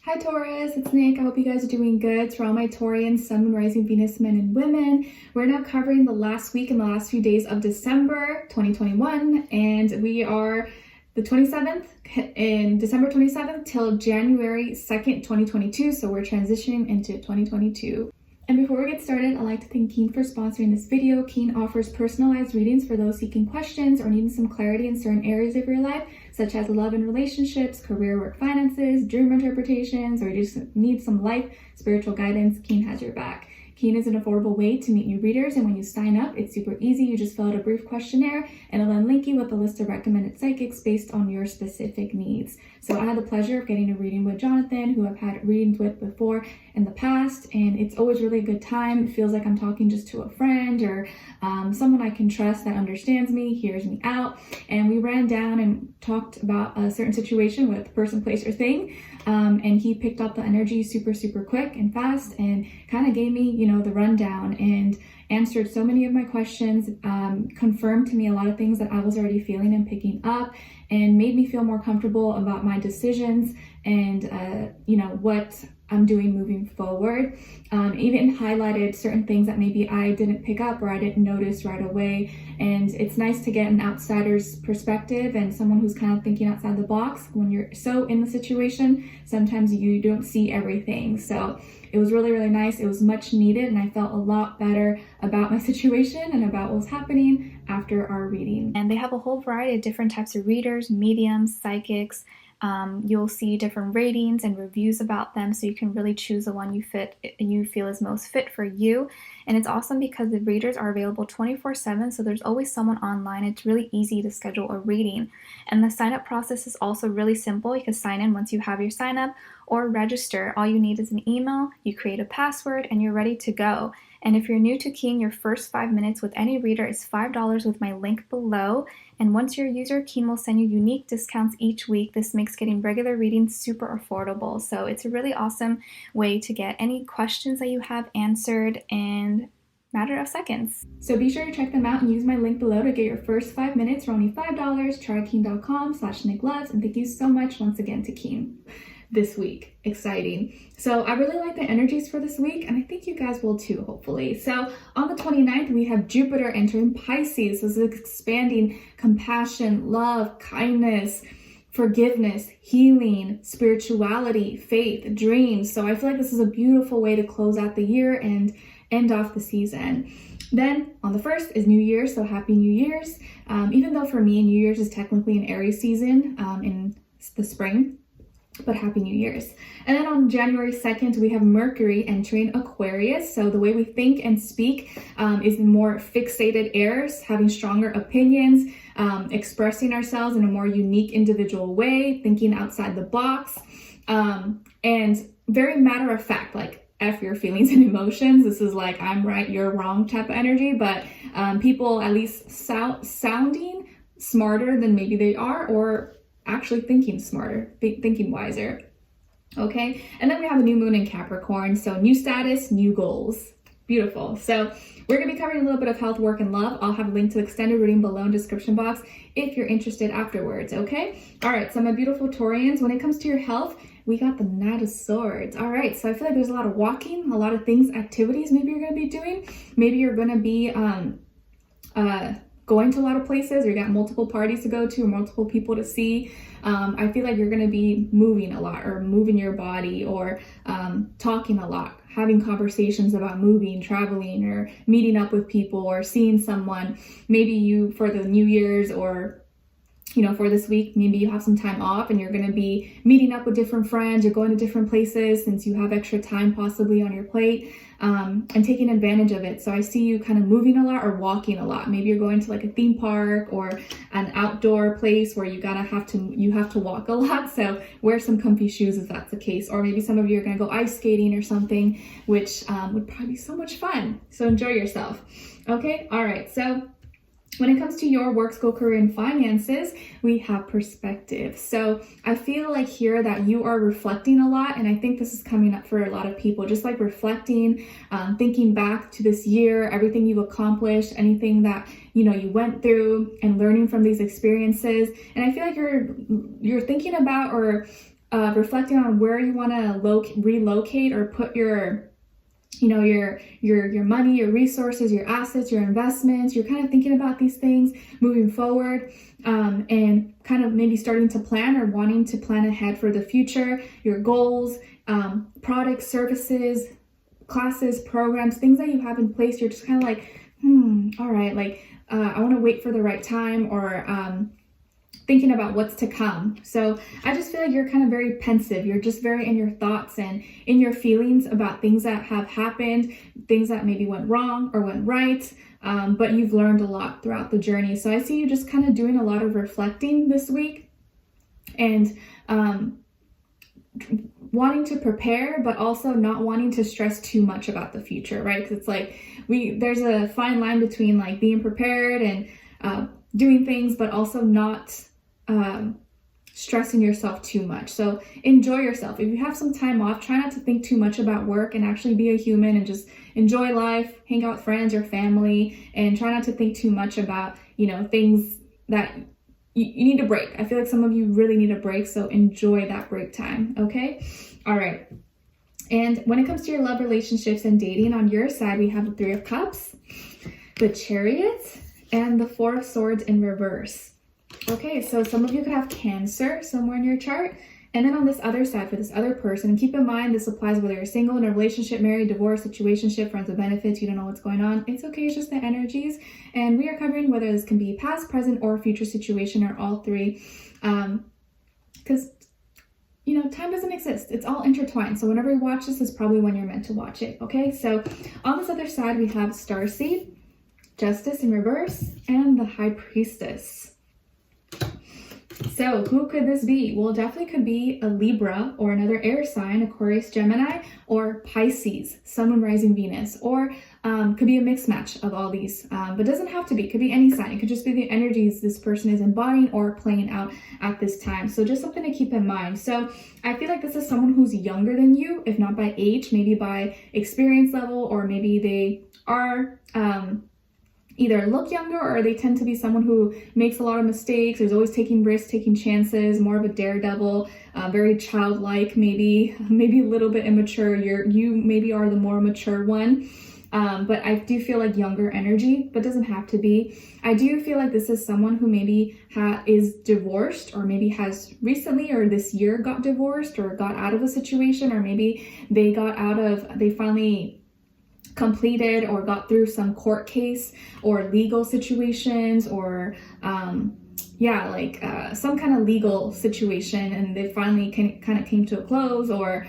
Hi Taurus, it's Nick. I hope you guys are doing good. To all my Taurians, Sun, Moon, Rising, Venus, men and women, we're now covering the last week and the last few days of December 2021, and we are the 27th in December 27th till January 2nd, 2022. So we're transitioning into 2022. And before we get started, I'd like to thank Keen for sponsoring this video. Keen offers personalized readings for those seeking questions or needing some clarity in certain areas of your life, such as love and relationships, career, work, finances, dream interpretations, or you just need some life, spiritual guidance. Keen has your back. Keen is an affordable way to meet new readers, and when you sign up, it's super easy. You just fill out a brief questionnaire, and it'll then link you with a list of recommended psychics based on your specific needs. So I had the pleasure of getting a reading with Jonathan, who I've had readings with before in the past, and it's always really a good time. It feels like I'm talking just to a friend or someone I can trust that understands me, hears me out. And we ran down and talked about a certain situation with person, place, or thing. And he picked up the energy super quick and fast and kind of gave me, the rundown and answered so many of my questions, confirmed to me a lot of things that I was already feeling and picking up, and made me feel more comfortable about my decisions and, what I'm doing moving forward. Even highlighted certain things that maybe I didn't pick up or I didn't notice right away. And it's nice to get an outsider's perspective and someone who's kind of thinking outside the box. When you're so in the situation, sometimes you don't see everything. So it was really nice. It was much needed, and I felt a lot better about my situation and about what was happening after our reading. And they have a whole variety of different types of readers, mediums, psychics. You'll see different ratings and reviews about them, so you can really choose the one you feel is most fit for you. And it's awesome because the readers are available 24/7, so there's always someone online. It's really easy to schedule a reading. And the sign-up process is also really simple. You can sign in once you have your sign-up or register. All you need is an email, you create a password, and you're ready to go. And if you're new to Keen, your first 5 minutes with any reader is $5 with my link below. And once you're a user, Keen will send you unique discounts each week. This makes getting regular readings super affordable. So it's a really awesome way to get any questions that you have answered in a matter of seconds. So be sure to check them out and use my link below to get your first 5 minutes for only $5. Try keen.com/Nicloves. And thank you so much once again to Keen. This week. Exciting. So I really like the energies for this week, and I think you guys will too, hopefully. So on the 29th, we have Jupiter entering Pisces. This is expanding compassion, love, kindness, forgiveness, healing, spirituality, faith, dreams. So I feel like this is a beautiful way to close out the year and end off the season. Then on the 1st is New Year's, so happy New Year's. Even though for me, New Year's is technically an Aries season in the spring, but happy New Year's. And then on January 2nd, we have Mercury entering Aquarius. So the way we think and speak is more fixated airs, having stronger opinions, expressing ourselves in a more unique individual way, thinking outside the box, and very matter of fact, like F your feelings and emotions. This is like I'm right, you're wrong type of energy, but people at least sounding smarter than maybe they are, or actually thinking smarter, thinking wiser. Okay, and then we have a new moon in Capricorn, so new status, new goals. Beautiful. So we're going to be covering a little bit of health, work, and love. I'll have a link to the extended reading below in the description box if you're interested afterwards. Okay, all right, so my beautiful Taurians, when it comes to your health, we got the Knight of Swords. All right, so I feel like there's a lot of walking, a lot of things, activities maybe you're going to be doing. Maybe you're going to be going to a lot of places, or you got multiple parties to go to, or multiple people to see. I feel like you're going to be moving a lot, or moving your body, or talking a lot, having conversations about moving, traveling, or meeting up with people, or seeing someone. Maybe you, for the New Year's, or for this week, maybe you have some time off and you're going to be meeting up with different friends or going to different places since you have extra time possibly on your plate, and taking advantage of it. So I see you kind of moving a lot or walking a lot. Maybe you're going to like a theme park or an outdoor place where you have to walk a lot. So wear some comfy shoes if that's the case. Or maybe some of you are going to go ice skating or something, which would probably be so much fun. So enjoy yourself. Okay. All right. So when it comes to your work, school, career, and finances, we have perspective. So I feel like here that you are reflecting a lot, and I think this is coming up for a lot of people, just like reflecting, thinking back to this year, everything you've accomplished, anything that you went through, and learning from these experiences. And I feel like you're thinking about or reflecting on where you want to relocate or put your your money, your resources, your assets, your investments. You're kind of thinking about these things moving forward, and kind of maybe starting to plan or wanting to plan ahead for the future, your goals, products, services, classes, programs, things that you have in place. You're just kind of like, all right, like I want to wait for the right time, or thinking about what's to come. So I just feel like you're kind of very pensive. You're just very in your thoughts and in your feelings about things that have happened, things that maybe went wrong or went right, but you've learned a lot throughout the journey. So I see you just kind of doing a lot of reflecting this week, and wanting to prepare, but also not wanting to stress too much about the future, right? Because it's like there's a fine line between like being prepared and doing things, but also not stressing yourself too much. So enjoy yourself. If you have some time off, try not to think too much about work and actually be a human and just enjoy life, hang out with friends or family, and try not to think too much about, things that you need a break. I feel like some of you really need a break, so enjoy that break time, okay? All right. And when it comes to your love relationships and dating, on your side, we have the Three of Cups, the Chariot, and the Four of Swords in reverse. Okay, so some of you could have Cancer somewhere in your chart. And then on this other side, for this other person, keep in mind this applies whether you're single, in a relationship, married, divorced, situationship, friends with benefits, you don't know what's going on. It's okay, it's just the energies. And we are covering whether this can be past, present, or future situation, or all three. Because, time doesn't exist. It's all intertwined. So whenever you watch this is probably when you're meant to watch it, okay? So on this other side, we have Starseed, Justice in reverse, and the High Priestess. So who could this be? Well, it definitely could be a Libra or another air sign, Aquarius, Gemini, or Pisces, Sun, Moon, Rising, Venus, or could be a mixed match of all these, but doesn't have to be. It could be any sign. It could just be the energies this person is embodying or playing out at this time. So just something to keep in mind. So I feel like this is someone who's younger than you, if not by age, maybe by experience level, or maybe they are either look younger, or they tend to be someone who makes a lot of mistakes, is always taking risks, taking chances, more of a daredevil, very childlike, maybe a little bit immature. You maybe are the more mature one, but I do feel like younger energy, but doesn't have to be. I do feel like this is someone who maybe is divorced, or maybe has recently or this year got divorced or got out of a situation, or maybe they finally completed or got through some court case or legal situations, or some kind of legal situation, and they finally kind of came to a close, or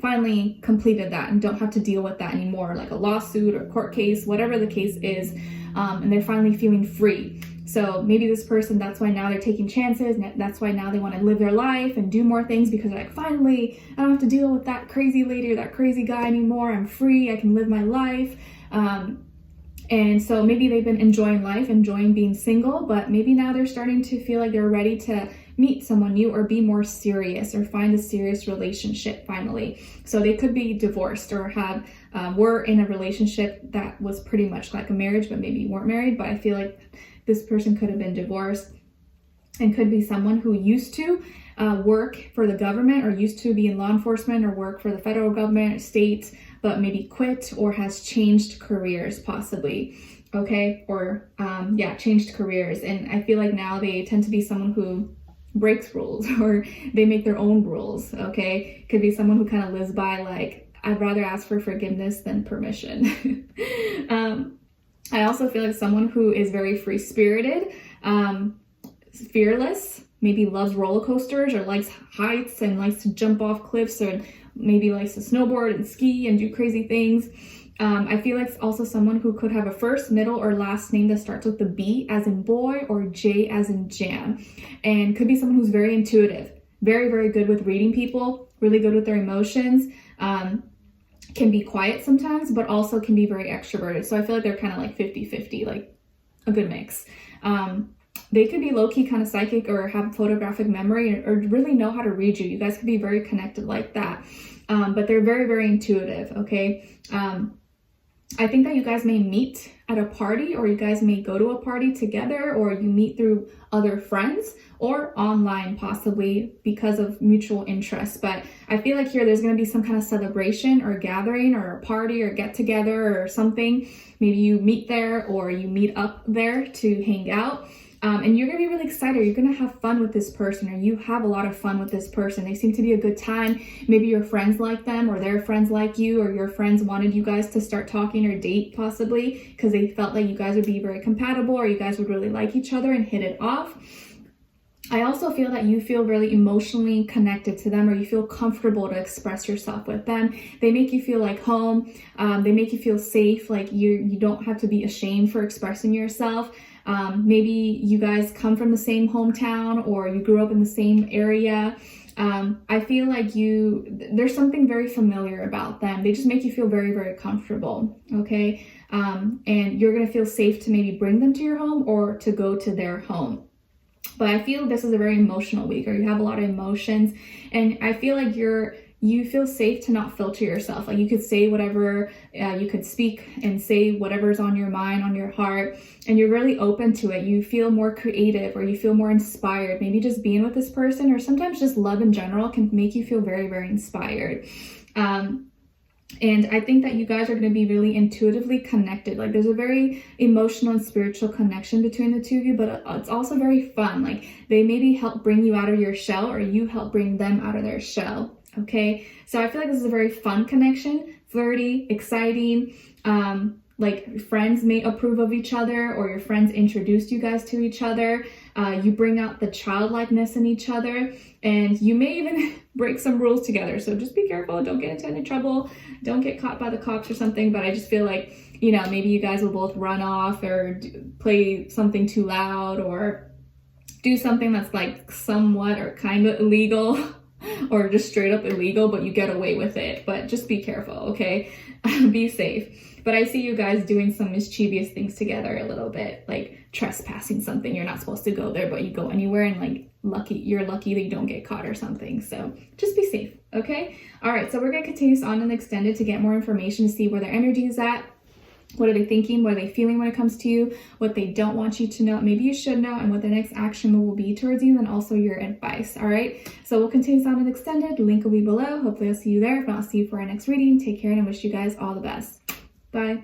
finally completed that and don't have to deal with that anymore, like a lawsuit or court case, whatever the case is, and they're finally feeling free. So maybe this person, that's why now they're taking chances, and that's why now they want to live their life and do more things, because they're like, finally, I don't have to deal with that crazy lady or that crazy guy anymore. I'm free. I can live my life. And so maybe they've been enjoying life, enjoying being single, but maybe now they're starting to feel like they're ready to meet someone new or be more serious or find a serious relationship finally. So they could be divorced or were in a relationship that was pretty much like a marriage, but maybe weren't married. But I feel like this person could have been divorced, and could be someone who used to work for the government, or used to be in law enforcement, or work for the federal government, state, but maybe quit or has changed careers possibly, okay? Or changed careers. And I feel like now they tend to be someone who breaks rules, or they make their own rules, okay? Could be someone who kind of lives by like, I'd rather ask for forgiveness than permission. I also feel like someone who is very free-spirited, fearless, maybe loves roller coasters, or likes heights and likes to jump off cliffs, or maybe likes to snowboard and ski and do crazy things. I feel like it's also someone who could have a first, middle, or last name that starts with the B as in boy or J as in jam, and could be someone who's very intuitive, very, very good with reading people, really good with their emotions, can be quiet sometimes, but also can be very extroverted. So I feel like they're kind of like 50-50, like a good mix. They could be low-key kind of psychic, or have photographic memory, or really know how to read you. You guys could be very connected like that. But they're very, very intuitive, okay? I think that you guys may meet at a party, or you guys may go to a party together, or you meet through other friends, or online possibly because of mutual interests. But I feel like here there's going to be some kind of celebration or gathering or a party or get together or something. Maybe you meet there or you meet up there to hang out. And you're going to be really excited. You're going to have fun with this person, or you have a lot of fun with this person. They seem to be a good time. Maybe your friends like them, or their friends like you, or your friends wanted you guys to start talking or date possibly because they felt like you guys would be very compatible, or you guys would really like each other and hit it off. I also feel that you feel really emotionally connected to them, or you feel comfortable to express yourself with them. They make you feel like home. They make you feel safe, like you don't have to be ashamed for expressing yourself. Maybe you guys come from the same hometown, or you grew up in the same area. I feel like there's something very familiar about them. They just make you feel very, very comfortable, okay? And you're gonna feel safe to maybe bring them to your home or to go to their home. But I feel this is a very emotional week, or you have a lot of emotions, and I feel like you feel safe to not filter yourself. Like you could say whatever, you could speak and say whatever's on your mind, on your heart, and you're really open to it. You feel more creative, or you feel more inspired. Maybe just being with this person, or sometimes just love in general can make you feel very, very inspired. And I think that you guys are going to be really intuitively connected. Like there's a very emotional and spiritual connection between the two of you, but it's also very fun. Like they maybe help bring you out of your shell, or you help bring them out of their shell. Okay, so I feel like this is a very fun connection, flirty, exciting. Like friends may approve of each other, or your friends introduced you guys to each other. You bring out the childlikeness in each other, and you may even break some rules together. So just be careful. Don't get into any trouble. Don't get caught by the cops or something. But I just feel like, maybe you guys will both run off, or play something too loud, or do something that's like somewhat or kind of illegal. Or just straight up illegal, but you get away with it. But just be careful, okay? Be safe. But I see you guys doing some mischievous things together a little bit, like trespassing something. You're not supposed to go there, but you go anywhere, and you're lucky that you don't get caught or something. So just be safe, okay? All right, so we're gonna continue this on in the extended to get more information, to see where their energy is at. What are they thinking? What are they feeling when it comes to you? What they don't want you to know, maybe you should know, and what their next action will be towards you, and also your advice, all right? So we'll continue this on in extended. Link will be below. Hopefully I'll see you there. If not, I'll see you for our next reading. Take care, and I wish you guys all the best. Bye.